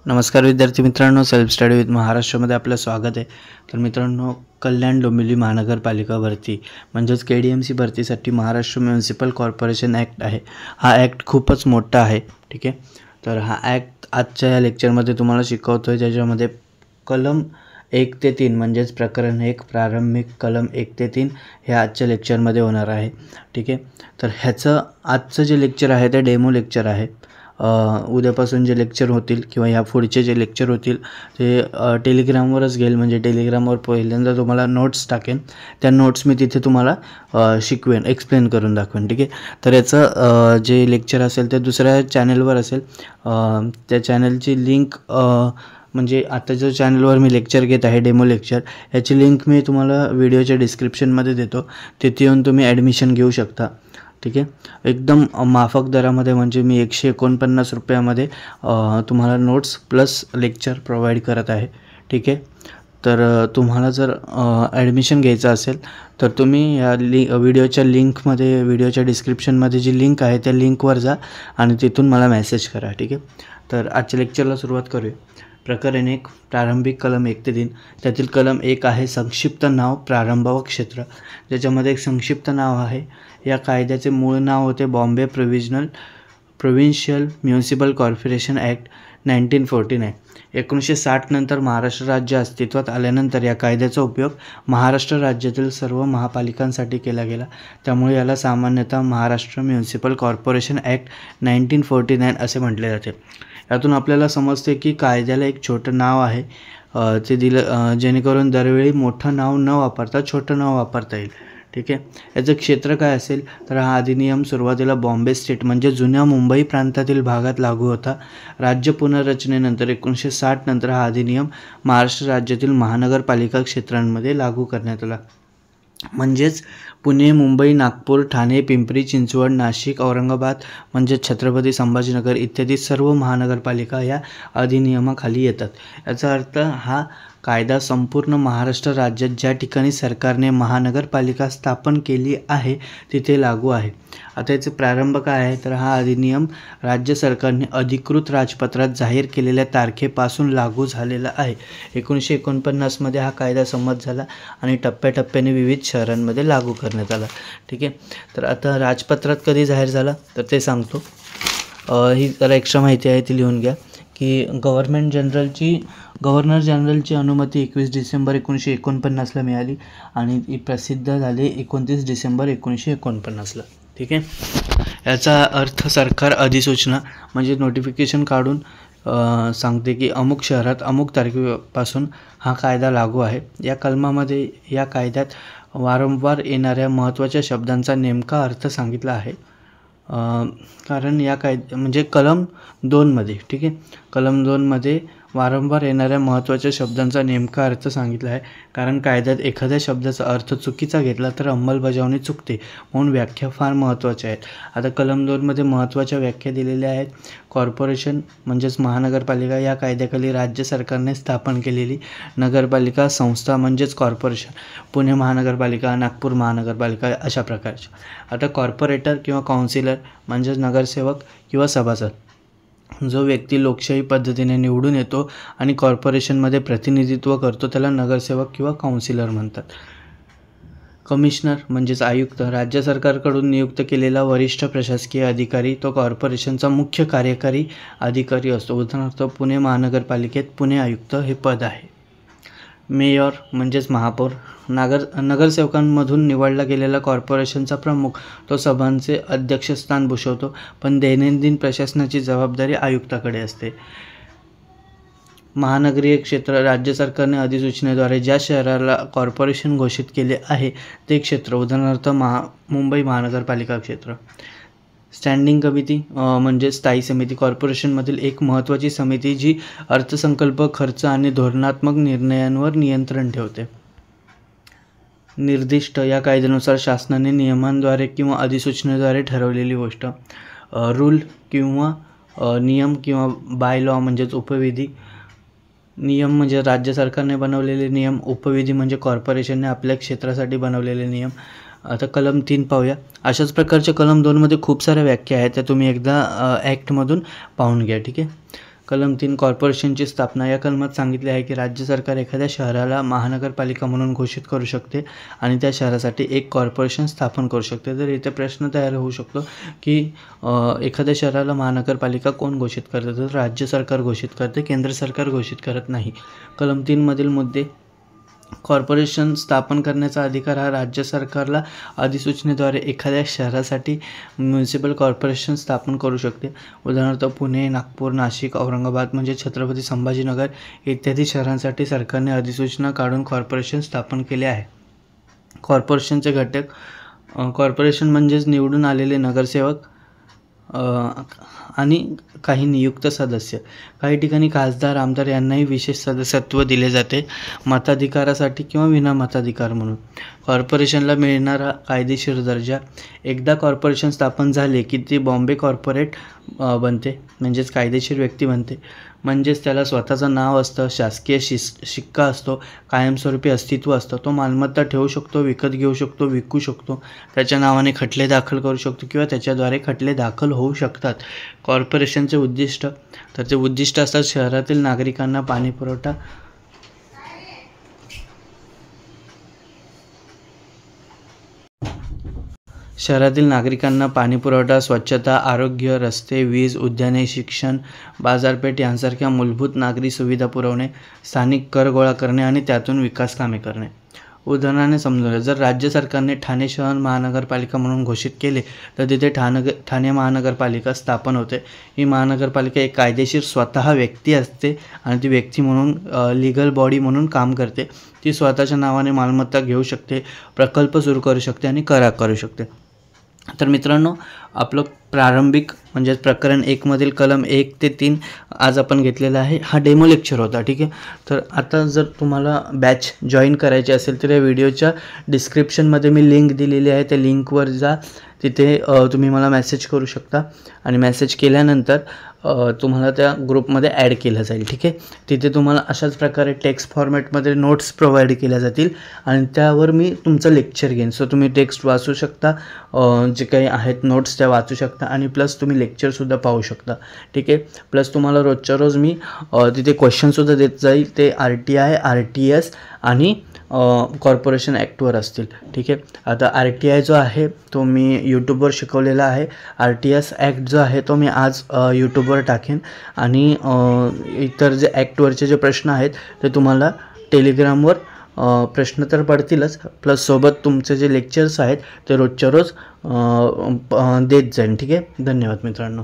नमस्कार विद्यार्थी मित्रांनो, सेल्फ स्टडी विथ महाराष्ट्रामध्ये आपलं स्वागत आहे। तर मित्रांनो, कल्याण डोंबिवली महानगरपालिका भरती म्हणजेच KDMC भरतीसाठी महाराष्ट्र म्युनिसिपल कॉर्पोरेशन ॲक्ट आहे। हा ॲक्ट खूपच मोठा आहे, ठीक आहे। तर हा ॲक्ट आजच्या या लेक्चरमध्ये तुम्हाला शिकवतो आहे, ज्याच्यामध्ये कलम 1 ते 3 म्हणजेच प्रकरण 1 प्रारंभिक कलम 1 ते 3 हे आजच्या लेक्चरमध्ये होणार आहे, ठीक आहे। तर ह्याचं आजचं जे लेक्चर आहे ते डेमो लेक्चर आहे। उद्यापासून जे लेक्चर होतील किंवा ह्या पुढचे जे लेक्चर होतील ते टेलिग्रामवरच घेईल, म्हणजे टेलिग्रामवर पहिल्यांदा तुम्हाला नोट्स टाकेन, त्या नोट्स मी तिथे तुम्हाला शिकवेन, एक्सप्लेन करून दाखवेन, ठीक आहे। तर याचं जे लेक्चर असेल ते दुसऱ्या चॅनलवर असेल, त्या चॅनलची लिंक म्हणजे आता जो चॅनलवर मी लेक्चर घेत आहे डेमो लेक्चर, याची लिंक मी तुम्हाला व्हिडिओच्या डिस्क्रिप्शनमध्ये देतो, तिथे येऊन तुम्ही ॲडमिशन घेऊ शकता, ठीक आहे। एकदम माफक दरामध्ये, म्हणजे मी 149 रुपयामध्ये तुम्हाला नोट्स प्लस लेक्चर प्रोव्हाइड करत आहे, ठीक आहे। तर तुम्हाला जर ॲडमिशन घ्यायचं असेल तर तुम्ही या व्हिडिओच्या लिंकमध्ये, व्हिडिओच्या डिस्क्रिप्शनमध्ये जी लिंक आहे त्या लिंकवर जा आणि तिथून मला मेसेज करा, ठीक आहे। तर आजच्या लेक्चरला सुरुवात करूया। प्रकरण 1 प्रारंभिक कलम 1 ते 3, त्यातील कलम 1 आहे संक्षिप्त नाव प्रारंभ व क्षेत्र, ज्याच्यामध्ये एक संक्षिप्त नाव आहे। या कायद्याचे मूळ नाव होते Bombay provincial municipal corporation act 1949। 1960 नंतर महाराष्ट्र राज्य अस्तित्वात आल्यानंतर या कायद्याचा उपयोग महाराष्ट्र राज्यातील सर्व महापालिकांसाठी केला गेला, त्यामुळे याला सामान्यतः महाराष्ट्र म्युनिसिपल कॉर्पोरेशन ॲक्ट 1949 असे म्हटले जाते। यातून आपल्याला समजते की कायद्याला एक छोटं नाव आहे, ते दिलं जेणेकरून दरवेळी मोठं नाव न वापरता छोटं नाव वापरता येईल, ठीक आहे। याचं क्षेत्र काय असेल तर हा अधिनियम सुरुवातीला बॉम्बे स्टेट म्हणजे जुन्या मुंबई प्रांतातील भागात लागू होता। राज्य पुनर्रचनेनंतर 1960 नंतर हा अधिनियम महाराष्ट्र राज्यातील महानगरपालिका क्षेत्रांमध्ये लागू करण्यात आला, म्हणजेच पुणे, मुंबई, नागपूर, ठाणे, पिंपरी चिंचवड, नाशिक, औरंगाबाद म्हणजे छत्रपती संभाजीनगर इत्यादी सर्व महानगरपालिका या अधिनियमाखाली येतात। याचा अर्थ हा कायदा संपूर्ण महाराष्ट्र राज्यात ज्या ठिकाणी सरकारने महानगरपालिका स्थापन केली आहे तिथे लागू आहे। आता याचे प्रारंभ काय आहे तर हा अधिनियम राज्य सरकारने अधिकृत राजपत्रात जाहीर केलेल्या तारखेपासून लागू झालेला आहे। 1949 मध्ये हा कायदा संमत झाला आणि टप्प्याटप्प्याने विविध शहरांमध्ये लागू करण्यात आला, ठीक आहे। तर आता राजपत्रात कधी जाहीर झाला तर ते सांगतो। ही जरा एक्स्ट्रा माहिती आहे ती लिहून घ्या की गव्हर्नर जनरलची अनुमती 21 डिसेंबर 1949ला मिळाली आणि ती प्रसिद्ध झाली 29 डिसेंबर 1949ला, ठीक आहे। याचा अर्थ सरकार अधिसूचना म्हणजे नोटिफिकेशन काढून सांगते की अमुक शहरात अमुक तारखेपासून हा कायदा लागू आहे। या कलमामध्ये या कायद्यात वारंवार येणाऱ्या महत्त्वाच्या शब्दांचा नेमका अर्थ सांगितला आहे, कारण या म्हणजे कलम 2 मध्ये, ठीक आहे, कलम 2 मध्ये वारंवार येणाऱ्या महत्त्वाच्या शब्दांचा नेमका अर्थ सांगितला आहे, कारण कायद्यात एखाद्या शब्दाचा अर्थ चुकीचा घेतला तर अंमलबजावणी चुकते, म्हणून व्याख्या फार महत्त्वाच्या आहेत। आता कलम 2 मध्ये महत्त्वाच्या व्याख्या दिलेल्या आहेत। कॉर्पोरेशन म्हणजेच महानगरपालिका या कायद्याखाली राज्य सरकारने स्थापन केलेली नगरपालिका संस्था म्हणजेच कॉर्पोरेशन, पुणे महानगरपालिका, नागपूर महानगरपालिका अशा प्रकारच्या। आता कॉर्पोरेटर किंवा काउन्सिलर म्हणजेच नगरसेवक किंवा सभासद, जो व्यक्ती लोकशाही पद्धतीने निवडून येतो आणि कॉर्पोरेशनमध्ये प्रतिनिधित्व करतो त्याला नगरसेवक किंवा काउन्सिलर म्हणतात। कमिशनर म्हणजेच आयुक्त, राज्य सरकारकडून नियुक्त केलेला वरिष्ठ प्रशासकीय अधिकारी, तो कॉर्पोरेशनचा मुख्य कार्यकारी अधिकारी असतो। उदाहरणार्थ पुणे महानगरपालिकेत पुणे आयुक्त हे पद आहे। मेयर म्हणजेच महापौर, नगरसेवकांमधून निवडला गेलेला कॉर्पोरेशनचा प्रमुख, तो सभांचे अध्यक्षस्थान भूषवतो, पण दैनंदिन प्रशासनाची जबाबदारी आयुक्ताकडे असते। महानगरीय क्षेत्र, राज्य सरकारने अधिसूचनेद्वारे ज्या शहराला कॉर्पोरेशन घोषित केले आहे ते क्षेत्र, उदाहरणार्थ मुंबई महानगरपालिका क्षेत्र। स्टँडिंग कमिटी म्हणजे स्थायी समिती, कॉर्पोरेशनमधील एक महत्त्वाची समिती जी अर्थसंकल्प, खर्च आणि धोरणात्मक निर्णयांवर नियंत्रण ठेवते। निर्दिष्ट, या कायद्यानुसार शासनाने नियमांद्वारे किंवा अधिसूचनेद्वारे ठरवलेली गोष्ट। रूल किंवा नियम किंवा बाय लॉ म्हणजेच उपविधी। नियम म्हणजे राज्य सरकारने बनवलेले नियम, उपविधी म्हणजे कॉर्पोरेशनने आपल्या क्षेत्रासाठी बनवलेले नियम। आता कलम 3 पाहूया। अशाच प्रकारच्या कलम 2 मध्ये खूप साऱ्या व्याख्या आहेत, त्या तुम्ही एकदा ॲक्टमधून पाहून घ्या, ठीक आहे। कलम 3 कॉर्पोरेशनची स्थापना. या कलमात सांगितले आहे की राज्य सरकार एखाद्या शहराला महानगरपालिका म्हणून घोषित करू शकते आणि त्या शहरासाठी एक कॉर्पोरेशन स्थापन करू शकते. तर इथे प्रश्न तयार होऊ शकतो की एखाद्या शहराला महानगरपालिका कोण घोषित करते, तर राज्य सरकार घोषित करते, केंद्र सरकार घोषित करत नाही. कलम 3 मधील मुद्दे. कॉर्पोरेशन स्थापन करण्याचा अधिकार हा राज्य सरकारला अधिसूचनेद्वारे एखाद्या शहरासाठी म्युनिसिपल कॉर्पोरेशन स्थापन करू शकते. उदाहरणार्थ पुणे, नागपूर, नाशिक, औरंगाबाद म्हणजे छत्रपती संभाजीनगर इत्यादी शहरांसाठी सरकारने अधिसूचना काढून कॉर्पोरेशन स्थापन केले आहे. कॉर्पोरेशनचे घटक. कॉर्पोरेशन म्हणजेच निवडून आलेले नगरसेवक आणि काही नियुक्त सदस्य. काही ठिकाणी खासदार, आमदार यांनाही विशेष सदस्यत्व दिले जाते मताधिकारासाठी किंवा विना मताधिकार म्हणून. कॉर्पोरेशनला मिळणारा कायदेशीर दर्जा. एकदा कॉर्पोरेशन स्थापन झाले की ती बॉम्बे कॉर्पोरेट बनते, म्हणजेच कायदेशीर व्यक्ती बनते. म्हणजेच त्याला स्वतःचं नाव असतं, शासकीय शिक्का असतो, कायमस्वरूपी अस्तित्व असतं. तो मालमत्ता ठेवू शकतो, विकत घेऊ शकतो, विकू शकतो, त्याच्या नावाने खटले दाखल करू शकतो किंवा त्याच्याद्वारे खटले दाखल होऊ शकतात. कॉर्पोरेशनचे उद्दिष्ट. तर ते उद्दिष्ट असतात शहरातील नागरिकांना पाणीपुरवठा. शहरातील नागरिकांना पाणीपुरवठा, स्वच्छता, आरोग्य, रस्ते, वीज, उद्याने, शिक्षण, बाजारपेठ यांसारख्या मूलभूत नागरी सुविधा पुरवणे. स्थानिक कर गोळा करणे आणि त्यातून विकास कामे करणे. उदाहरणाने समजूया. जर राज्य सरकारने ठाणे शहर महानगरपालिका म्हणून घोषित केले तर तिथे ठाणे महानगरपालिका स्थापन होते. ही महानगरपालिका एक कायदेशीर स्वतः व्यक्ती असते आणि ती व्यक्ती म्हणून लीगल बॉडी म्हणून काम करते. ती स्वतःच्या नावाने मालमत्ता घेऊ शकते, प्रकल्प सुरू करू शकते आणि कर आकारू शकते. तर मित्रांनो, आपलं प्रारंभिक म्हणजे प्रकरण 1 मधील कलम 1 ते 3 आज आपण घेतलेला आहे. हा डेमो लेक्चर होता, ठीक आहे. तर आता जर तुम्हाला बॅच जॉईन करायची असेल तर या व्हिडिओच्या डिस्क्रिप्शनमध्ये मी लिंक दिलेली आहे. त्या लिंकवर जा, तिथे तुम्ही मला मेसेज करू शकता आणि मेसेज केल्यानंतर तुम्हाला त्या ग्रुपमध्ये ॲड केलं जाईल, ठीक आहे. तिथे तुम्हाला अशाच प्रकारे टेक्स्ट फॉर्मॅटमध्ये नोट्स प्रोव्हाइड केल्या जातील आणि त्यावर मी तुमचं लेक्चर घेईन. सो तुम्ही टेक्स्ट वाचू शकता, जे काही आहेत नोट्स त्या वाचू शकता आणि प्लस तुम्ही लेक्चरसुद्धा पाहू शकता, ठीक आहे. प्लस तुम्हाला रोजच्या रोज मी तिथे क्वेश्चनसुद्धा देत जाईल. ते RTI, RTS आणि कॉर्पोरेशन ॲक्टवर असतील, ठीक आहे. आता RTI जो आहे तो मी यूट्यूबवर शिकवलेला आहे. RTS ॲक्ट जो आहे तो मी आज यूट्यूबवर टाकेन आणि इतर जे ॲक्टवरचे जे प्रश्न आहेत ते तुम्हाला टेलिग्रामवर प्रश्न तर पडतीलच, प्लस सोबत तुमचे जे लेक्चर्स आहेत ते रोजच्या रोज देत जाईन, ठीक आहे. धन्यवाद मित्रांनो.